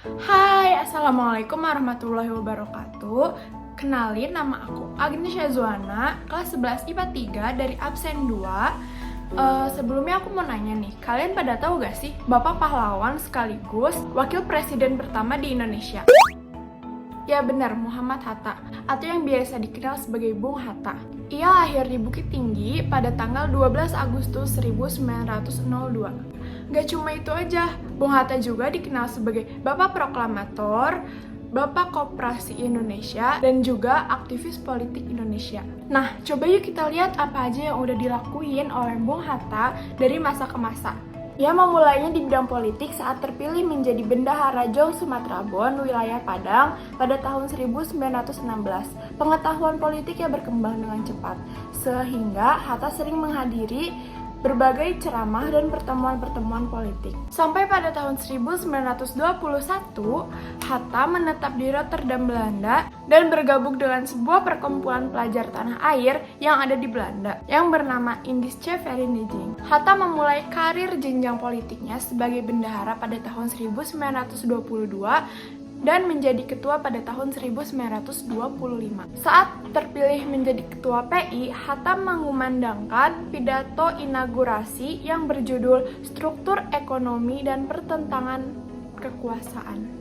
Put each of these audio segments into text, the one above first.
Hai, Assalamualaikum warahmatullahi wabarakatuh. Kenalin, nama aku Agnesya Zuana, kelas 11 IPA 3 dari absen 2. Sebelumnya aku mau nanya nih, kalian pada tahu gak sih Bapak pahlawan sekaligus wakil presiden pertama di Indonesia? Ya benar, Muhammad Hatta, atau yang biasa dikenal sebagai Bung Hatta. Ia lahir di Bukit Tinggi pada tanggal 12 Agustus 1902. Gak cuma itu aja, Bung Hatta juga dikenal sebagai Bapak Proklamator, Bapak Koperasi Indonesia, dan juga aktivis politik Indonesia. Nah, coba yuk kita lihat apa aja yang udah dilakuin oleh Bung Hatta dari masa ke masa. Ia memulainya di bidang politik saat terpilih menjadi Bendahara Jong Sumatera Bon, wilayah Padang, pada tahun 1916. Pengetahuan politiknya berkembang dengan cepat, sehingga Hatta sering menghadiri berbagai ceramah dan pertemuan-pertemuan politik. Sampai pada tahun 1921, Hatta menetap di Rotterdam, Belanda, dan bergabung dengan sebuah perkumpulan pelajar tanah air yang ada di Belanda, yang bernama Indische Vereniging. Hatta memulai karir jenjang politiknya sebagai bendahara pada tahun 1922, dan menjadi ketua pada tahun 1925. Saat terpilih menjadi ketua PI, Hatta mengumandangkan pidato inaugurasi yang berjudul Struktur Ekonomi dan Pertentangan Kekuasaan.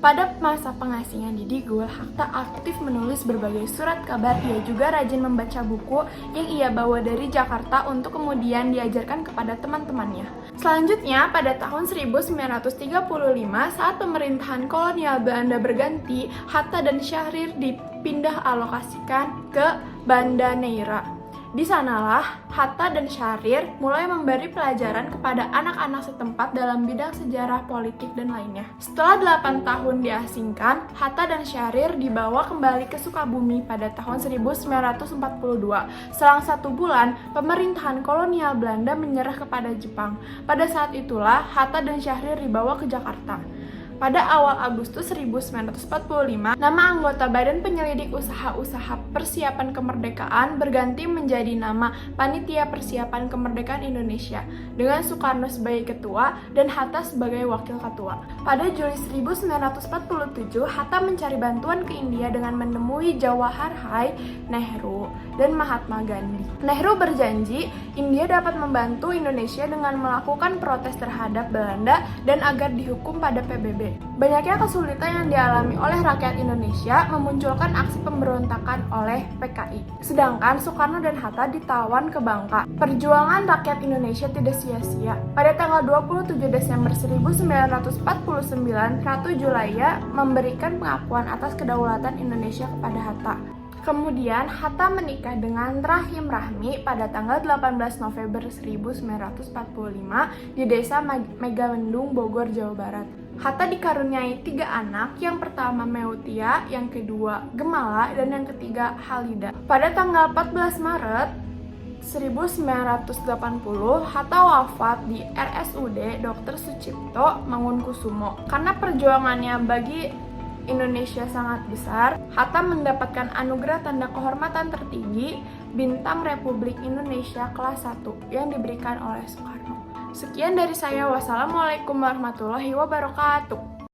Pada masa pengasingan di Digul, Hatta aktif menulis berbagai surat kabar. Ia juga rajin membaca buku yang ia bawa dari Jakarta untuk kemudian diajarkan kepada teman-temannya. Selanjutnya, pada tahun 1935, saat pemerintahan kolonial Belanda berganti, Hatta dan Syahrir dipindah alokasikan ke Banda Neira. Di sanalah Hatta dan Syahrir mulai memberi pelajaran kepada anak-anak setempat dalam bidang sejarah, politik, dan lainnya. Setelah 8 tahun diasingkan, Hatta dan Syahrir dibawa kembali ke Sukabumi pada tahun 1942. Selang 1 bulan, pemerintahan kolonial Belanda menyerah kepada Jepang. Pada saat itulah Hatta dan Syahrir dibawa ke Jakarta. Pada awal Agustus 1945, nama anggota Badan Penyelidik Usaha-Usaha Persiapan Kemerdekaan berganti menjadi nama Panitia Persiapan Kemerdekaan Indonesia, dengan Soekarno sebagai ketua dan Hatta sebagai wakil ketua. Pada Juli 1947, Hatta mencari bantuan ke India dengan menemui Jawaharlal Nehru dan Mahatma Gandhi. Nehru berjanji India dapat membantu Indonesia dengan melakukan protes terhadap Belanda dan agar dihukum pada PBB. Banyaknya kesulitan yang dialami oleh rakyat Indonesia memunculkan aksi pemberontakan oleh PKI. Sedangkan Soekarno dan Hatta ditawan ke Bangka. Perjuangan rakyat Indonesia tidak sia-sia. Pada tanggal 27 Desember 1949, Ratu Julaya memberikan pengakuan atas kedaulatan Indonesia kepada Hatta. Kemudian Hatta menikah dengan Rahim Rahmi pada tanggal 18 November 1945 di desa Megamendung, Bogor, Jawa Barat. Hatta dikaruniai 3 anak, yang pertama Meutia, yang kedua Gemala, dan yang ketiga Halida. Pada tanggal 14 Maret 1980, Hatta wafat di RSUD Dr. Sucipto Mangunkusumo. Karena perjuangannya bagi Indonesia sangat besar, Hatta mendapatkan anugerah tanda kehormatan tertinggi Bintang Republik Indonesia kelas 1 yang diberikan oleh Soekarno. Sekian dari saya, wassalamualaikum warahmatullahi wabarakatuh.